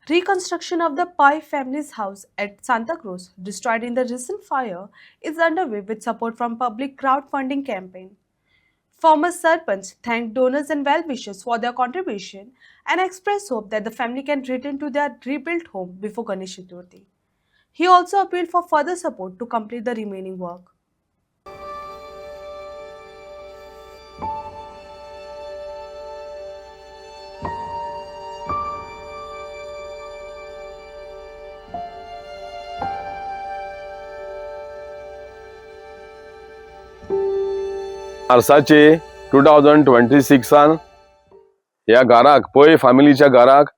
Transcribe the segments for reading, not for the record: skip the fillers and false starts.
Reconstruction of the Pai family's house at Santa Cruz, destroyed in the recent fire, is underway with support from public crowdfunding campaign. Former Sarpanch thanked donors and well-wishers for their contribution and expressed hope that the family can return to their rebuilt home before Ganesh Chaturthi. He also appealed for further support to complete the remaining work. मार्चाचे 2026 ह्या घराक पै फॅमिलीच्या घराक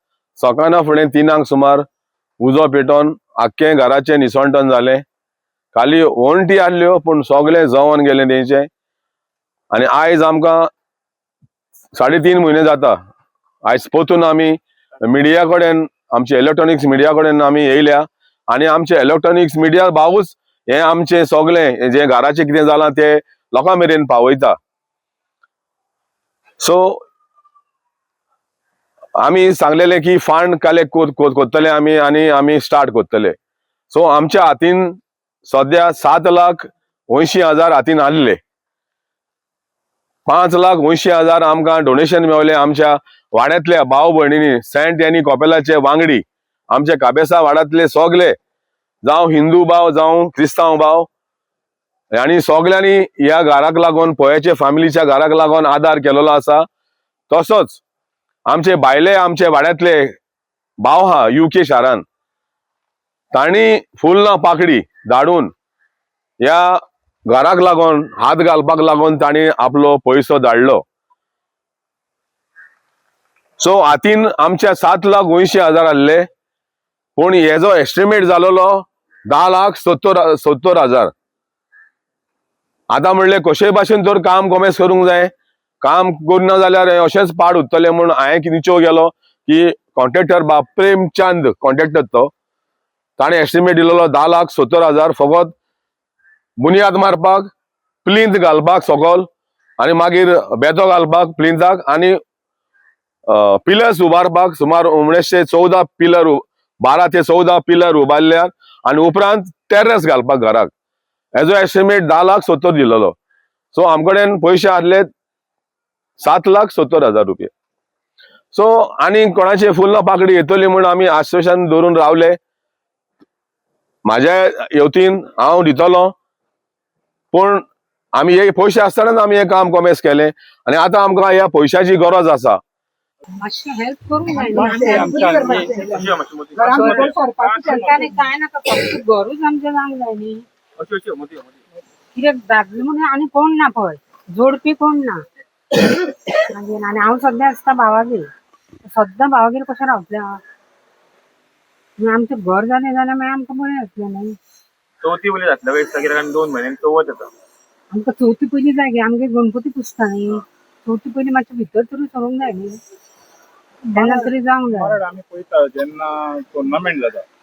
सकाळना फुडें 3 सुमार उजो पेटोवन आख्खे घराचे निसवणटन जाले. खाली वणटी आसल्यो पूण सगळे जळोन गेले तेंचे. आनी आयज आमकां 3.5 म्हयने जाता. आयज पोतून आमी मिडिया कडेन आमचे इलेक्ट्रॉनिक्स मिडिया कडेन आमी येयल्या आनी आमचे इलेक्ट्रॉनिक्स मिडिया भावूच हे आमचे सगळे जे घराचे कितें जालां ते लोकां मेरेन पावयता. सो आमी सांगलेले की फंड कलेक्ट करतले आमी आनी आमी स्टार्ट करतले. सो आमच्या हातीन सध्या 7,80,000 हातीन आसले. 5,80,000 आमकां डोनेशन मेवले आमच्या वाड्यातल्या भाव भयणींनी, सेंट एनी कॉपेलाचे वांगडी, आमचे काबेसा वाड्यातले सगळे, जावं हिंदू भाव जावं क्रिस्तांव भाव, आणि सगळ्यांनी ह्या घराक लागून पयाचे फॅमिलीच्या घराक लागून आधार केलेलो आसा. तसोच आमचे भायले आमचे वाड्यातले भाव हा UK शारान, तांणी फुल पाकडी धाडून ह्या घराक लागून हात घालपाक लागून तांणी आपलो पयसो धाडलो. सो हातीन आमच्या 7,80,000 आसले, पूण हेजो एस्टिमेट जालोलो 10,70,000. आता म्हणले कशे भाशेन तर काम कोमेस करूंक जाय. काम करना जाल्यार अशेंच पाड उरतले म्हूण हांवें निचो गेलो की कॉन्ट्रॅक्टर बाब प्रेमचंद कॉन्ट्रॅक्टर तो, ताणें एस्टिमेट दिलेलो 10,70,000 फकत बुनियाद मारपाक, प्लिंथ घालपाक सकल, आनी मागीर बेतो घालपाक प्लिंथाक, आनी पिलर्स उबारपाक. सुमार 1914 पिलर 12 ते 14 पिलर उबारल्यार, आनी उपरांत टेरेस घालपाक घराक. हेजो एस्टिमेट 10,70,000 दिलेलो. सो आमकडेन पयशे आसले 7,70,000 रुपया. सो आनी कोणाचे फुल पाकडी येतली म्हूण आमी आश्वासन धरून रावले. म्हाज्या येवतीन हांव दितलो, पूण आमी हे पयशे आसतनाच आमी हे काम कोमेस केले, आनी आतां आमकां ह्या पयशाची गरज आसा. मातशें हेल्प करूंक जाय सरकारने काय नाका, फक्त घरूच आमचें जावंक जाय न्ही. कित्याक दादले म्हणून आनी कोण ना पळय, जोडपी कोण ना. मागीर आनी हांव सद्या आसता भावागेर, सद्दां भावागेर कशें रावतलें हांव. आमचें घर जालें जाल्यार मागीर आमकां बरें जातलें न्ही. चवथी पयली जातलें काय दिसता, 2 म्हयन्यांनी चवथ येता. आमकां चवथी पयली जाय गे, आमगे गणपती पुजता न्ही. चवथी पयली मातशें भितर तरी सरूंक जाय न्ही, तेन्ना तरी जावंक जाय. आमी पळयता जेन्ना टुर्नामेंट जाता